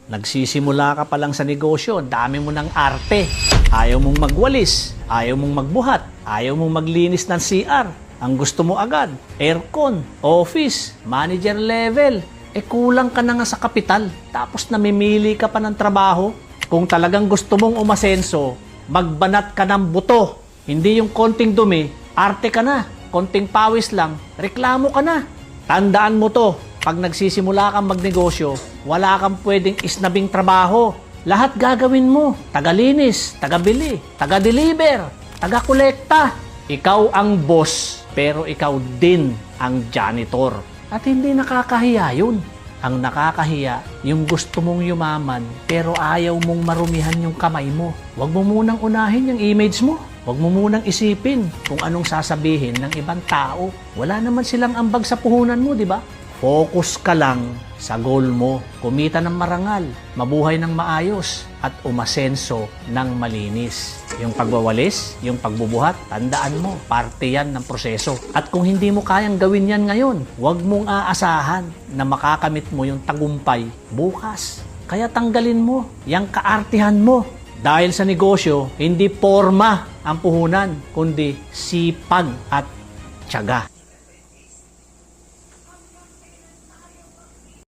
Nagsisimula ka pa lang sa negosyo, dami mo ng arte. Ayaw mong magwalis, ayaw mong magbuhat, ayaw mong maglinis ng CR. Ang gusto mo agad, aircon, office, manager level. Kulang ka na nga sa kapital. Tapos namimili ka pa ng trabaho. Kung talagang gusto mong umasenso, magbanat ka ng buto. Hindi yung konting dumi, arte ka na. Konting pawis lang, reklamo ka na. Tandaan mo to, pag nagsisimula kang magnegosyo, wala kang pwedeng isnabing trabaho. Lahat gagawin mo. Tagalinis, tagabili, taga-deliver, taga-kolekta. Ikaw ang boss, pero ikaw din ang janitor. At hindi nakakahiya yun. Ang nakakahiya, yung gusto mong yumaman, pero ayaw mong marumihan yung kamay mo. Huwag mo munang unahin yung image mo. Huwag mo munang isipin kung anong sasabihin ng ibang tao. Wala naman silang ambag sa puhunan mo, di ba? Focus ka lang sa goal mo. Kumita ng marangal, mabuhay ng maayos, at umasenso ng malinis. Yung pagwawalis, yung pagbubuhat, tandaan mo, parte yan ng proseso. At kung hindi mo kayang gawin yan ngayon, huwag mong aasahan na makakamit mo yung tagumpay bukas. Kaya tanggalin mo yung kaartihan mo. Dahil sa negosyo, hindi porma ang puhunan, kundi sipag at tiyaga.